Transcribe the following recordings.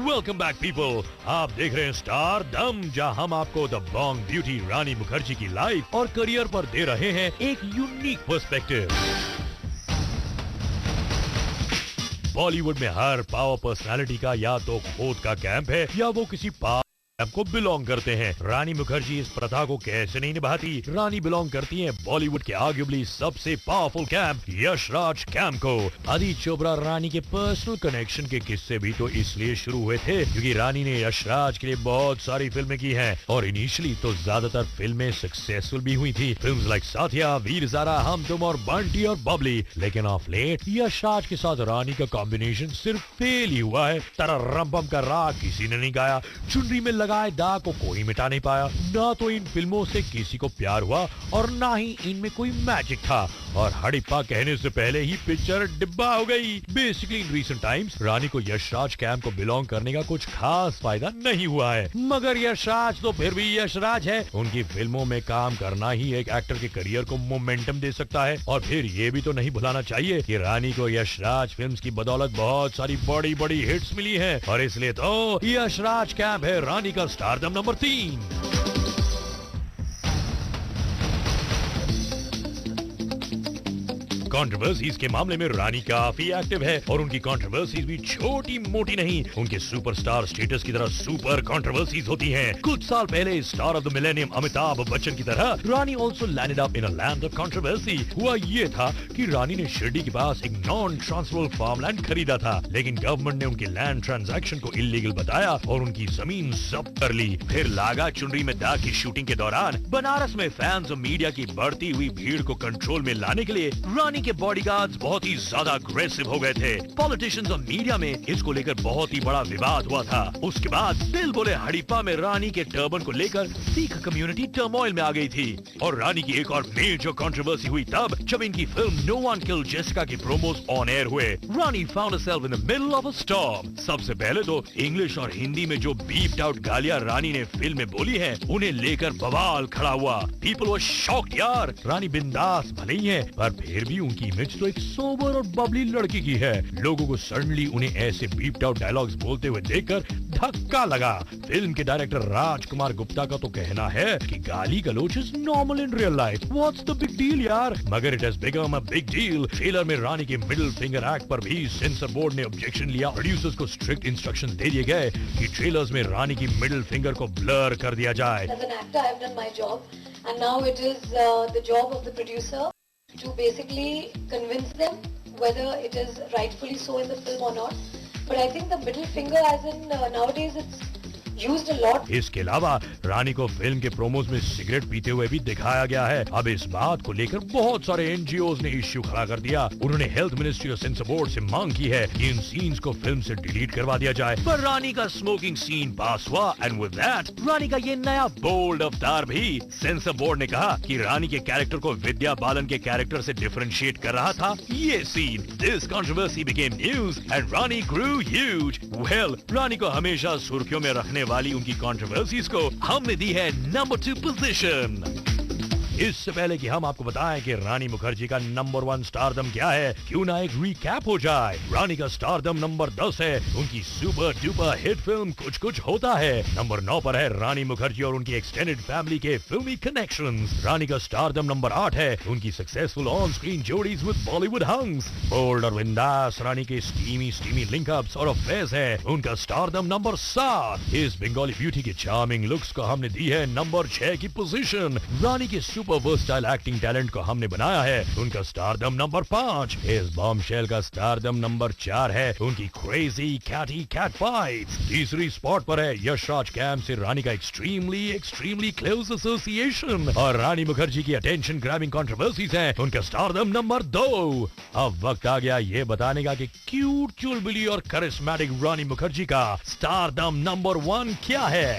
Welcome back people. आप देख रहे हैं स्टार दम, जहां हम आपको द बॉन्ग ब्यूटी रानी मुखर्जी की लाइफ और करियर पर दे रहे हैं एक यूनिक पर्सपेक्टिव। बॉलीवुड में हर पावर पर्सनालिटी का या तो खुद का कैंप है या वो किसी कैंप को बिलोंग करते हैं। रानी मुखर्जी इस प्रथा को कैसे नहीं निभाती। रानी बिलोंग करती हैं बॉलीवुड के आर्ग्युबली सबसे पावरफुल कैंप यशराज कैंप को। आदित्य चोपड़ा रानी के पर्सनल कनेक्शन के किस्से भी तो इसलिए शुरू हुए थे क्योंकि रानी ने यशराज के लिए बहुत सारी फिल्में की हैं और इनिशियली तो ज्यादातर फिल्में सक्सेसफुल भी हुई थी। फिल्म्स लाइक साथिया, वीर ज़ारा, हम तुम और बंटी और बबली। लेकिन ऑफ लेट यशराज के साथ रानी का कॉम्बिनेशन सिर्फ फेल ही हुआ है। तररम का राग किसी ने नहीं गाया, चुनरी में लगाए दाग को कोई मिटा नहीं पाया। ना तो इन फिल्मों से किसी को प्यार हुआ और ना ही इनमें कोई मैजिक था और हड़प्पा कहने से पहले ही पिक्चर डिब्बा हो गई। बेसिकली इन रीसेंट टाइम्स रानी को यशराज कैंप को बिलोंग करने का कुछ खास फायदा नहीं हुआ है, मगर यशराज तो फिर भी यशराज है। उनकी फिल्मों में काम करना ही एक एक्टर के करियर को मोमेंटम दे सकता है। और फिर ये भी तो नहीं भुलाना चाहिए कि रानी को यशराज फिल्म्स की बदौलत बहुत सारी बड़ी बड़ी हिट्स मिली हैं और इसलिए तो यशराज कैंप है रानी का स्टारडम नंबर 3। कंट्रोवर्सीज के मामले में रानी काफी एक्टिव है और उनकी कंट्रोवर्सीज भी छोटी मोटी नहीं, उनके सुपरस्टार स्टेटस की तरह सुपर कंट्रोवर्सीज होती हैं। कुछ साल पहले star of the millennium Amitabh Bachchan की तरह Rani also landed up in a land of controversy. हुआ ये था कि रानी ने शिरडी के पास एक नॉन ट्रांसफरेबल फार्मलैंड खरीदा था, लेकिन गवर्नमेंट ने उनके लैंड ट्रांजैक्शन को इलीगल बताया और उनकी जमीन जब्त कर ली। फिर लागा चुनरी में दाग की शूटिंग के दौरान बनारस में फैंस और मीडिया की बढ़ती हुई भीड़ को कंट्रोल में लाने के लिए रानी के बॉडीगार्ड्स बहुत ही ज्यादा अग्रेसिव हो गए थे। पॉलिटिशियंस और मीडिया में इसको लेकर बहुत ही बड़ा विवाद हुआ था। उसके बाद दिल बोले हड़प्पा में रानी के टर्बन को लेकर सिख कम्युनिटी टर्मोइल में आ गई थी और रानी की एक और मेजर कंट्रोवर्सी हुई तब जब इनकी film no one killed Jessica की प्रोमोस ऑन एयर हुए। Rani found herself in the middle of a storm. सबसे पहले तो इंग्लिश और हिंदी में जो बीप्ड आउट गालियां रानी ने फिल्म में बोली है उन्हें लेकर बवाल खड़ा हुआ। पीपल वर शॉक्ड यार। रानी बिंदास भले ही है पर फिर भी उनकी इमेज तो एक सोबर और बबली लड़की की है। लोगों को सडनली उन्हें ऐसे बीप्ड आउट डायलॉग्स बोलते हुए देखकर धक्का लगा। फिल्म के डायरेक्टर राजकुमार गुप्ता का तो कहना है कि गाली गलौज is normal in real life, what's the big deal यार। मगर it has become a big deal. Trailer में रानी के मिडिल फिंगर एक्ट पर भी सेंसर बोर्ड ने ऑब्जेक्शन लिया। प्रोड्यूसर्स को स्ट्रिक्ट इंस्ट्रक्शंस दे दिए गए कि ट्रेलर्स में रानी की मिडिल फिंगर को ब्लर कर दिया जाए। As an actor, I've done my job, and now it is the job of the producer to basically convince them whether it is rightfully so in the film or not. But I think the middle finger, as in nowadays, it's used a lot. इसके अलावा रानी को film के promos में cigarette पीते हुए भी दिखाया गया है। अब इस बात को लेकर बहुत सारे एनजीओज ने इश्यू खड़ा कर दिया। उन्होंने हेल्थ मिनिस्ट्री और सेंसर बोर्ड से मांग की है कि इन सीन्स को फिल्म से डिलीट करवा दिया जाए। पर रानी का स्मोकिंग सीन पास हुआ एंड विद दैट रानी का ये नया बोल्ड अवतार भी। सेंसर बोर्ड ने कहा कि रानी के कैरेक्टर को विद्या बालन के कैरेक्टर से डिफरेंशिएट कर रहा था ये scene. This controversy became news and Rani grew huge. Well, Rani को हमेशा सुर्खियों में रखने वाली उनकी कंट्रोवर्सीज को हमने दी है नंबर 2 पोजीशन। इससे पहले कि हम आपको बताएं कि रानी मुखर्जी का नंबर 1 स्टारडम क्या है, क्यों ना एक रिकैप हो जाए। रानी का स्टारडम नंबर 10 है उनकी सुपर डुपर हिट फिल्म कुछ कुछ होता है। नंबर 9 पर है रानी मुखर्जी और उनकी एक्सटेंडेड फैमिली के फिल्मी कनेक्शंस। रानी का स्टारडम नंबर 8 है उनकी सक्सेसफुल ऑन स्क्रीन जोड़ीज विद बॉलीवुड हंग्स। बोल्ड और बिंदास रानी के स्टीमी लिंकअप्स और अफेयर्स है उनका स्टारडम नंबर 7। इस बंगाली ब्यूटी के चार्मिंग लुक्स को हमने दी है नंबर 6 की पोजीशन। रानी के सुपर वर्सटाइल एक्टिंग टैलेंट को हमने बनाया है उनका स्टारडम नंबर 5। इस बॉम्बशेल का स्टारडम नंबर 4 है उनकी क्रेजी कैटी कैट फाइट्स। तीसरी स्पॉट पर है यशराज कैंप से रानी का एक्सट्रीमली क्लोज एसोसिएशन और रानी मुखर्जी की अटेंशन ग्रैबिंग कंट्रोवर्सीज हैं उनका स्टारडम नंबर 2। अब वक्त आ गया ये बताने का कि क्यूट चुलबुली और करिश्मेटिक रानी मुखर्जी का स्टारडम नंबर 1 क्या है।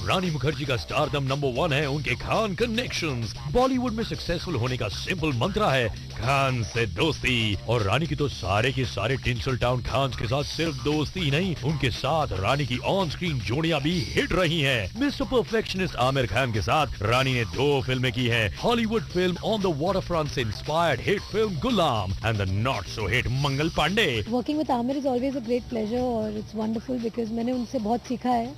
रानी मुखर्जी का स्टारडम नंबर 1 है उनके खान कनेक्शंस। बॉलीवुड में सक्सेसफुल होने का सिंपल मंत्र है खान से दोस्ती, और रानी की तो सारे के सारे टिंसल टाउन खान के साथ सिर्फ दोस्ती ही नहीं, उनके साथ रानी की ऑन स्क्रीन जोड़ियां भी हिट रही हैं। मिस्टर परफेक्शनिस्ट आमिर खान के साथ रानी ने 2 फिल्में की हैं, Hollywood film on the waterfront से inspired hit film Ghulam and the not so hit Mangal Pandey. Working with Aamir is always a great pleasure और इट्स वंडरफुल बिकॉज मैंने उनसे बहुत सीखा है।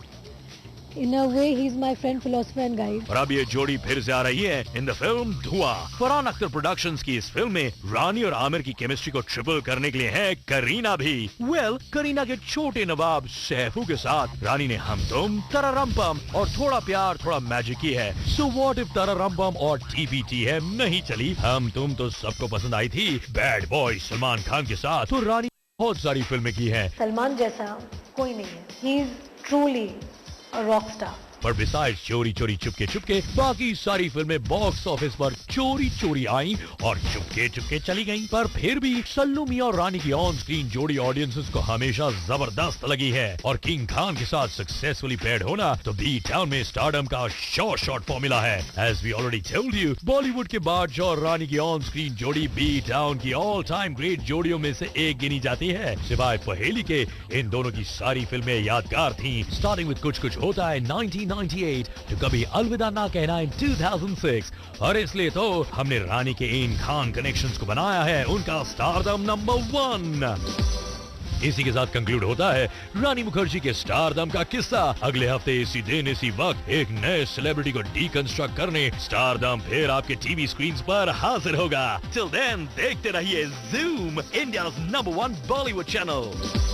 In a way, he's my friend, philosopher and guide. और अब ये जोड़ी फिर से आ रही है इन द फिल्म धुआं। फरहान अख्तर प्रोडक्शंस की इस फिल्म में रानी और आमिर की केमिस्ट्री को ट्रिपल करने के लिए है करीना भी। करीना के छोटे नवाब सैफू के साथ रानी ने हम तुम तररम-पम और थोड़ा प्यार थोड़ा मैजिक की है। सो व्हाट इफ तररम-पम और TPT है नहीं चली, हम तुम तो सबको पसंद आई थी। बैड बॉय सलमान खान के साथ तो रानी बहुत सारी फिल्में की हैं। सलमान जैसा कोई नहीं है। He is truly a rock star. पर बिसाइड चोरी चोरी चुपके चुपके बाकी सारी फिल्में बॉक्स ऑफिस पर चोरी चोरी आई और चुपके चुपके चली गईं। पर फिर भी सल्लू मियां और रानी की ऑन स्क्रीन जोड़ी ऑडियंसेस को हमेशा जबरदस्त लगी है, और किंग खान के साथ सक्सेसफुली पेयर्ड होना तो बी टाउन में स्टारडम का शॉर्ट फॉर्मूला है। As we already told you, Bollywood के बादशाह और रानी की ऑन स्क्रीन जोड़ी बी टाउन की ऑल टाइम ग्रेट जोड़ियों में से एक गिनी जाती है। सिवाय पहेली के इन दोनों की सारी फिल्में यादगार थीं, स्टार्टिंग विद कुछ कुछ होता है 1998 तो कभी अलविदा ना कहना इन 2006, और इसलिए तो हमने रानी के इन खान कनेक्शंस को बनाया है उनका स्टारडम नंबर 1। इसी के साथ कंक्लूड होता है रानी मुखर्जी के स्टारडम का किस्सा। अगले हफ्ते इसी दिन इसी वक्त एक नए सेलिब्रिटी को डीकंस्ट्रक्ट करने स्टारडम फिर आपके टीवी स्क्रीन पर हाजिर होगा। टिल देन देखते रहिए Zoom, India's number 1 Bollywood channel.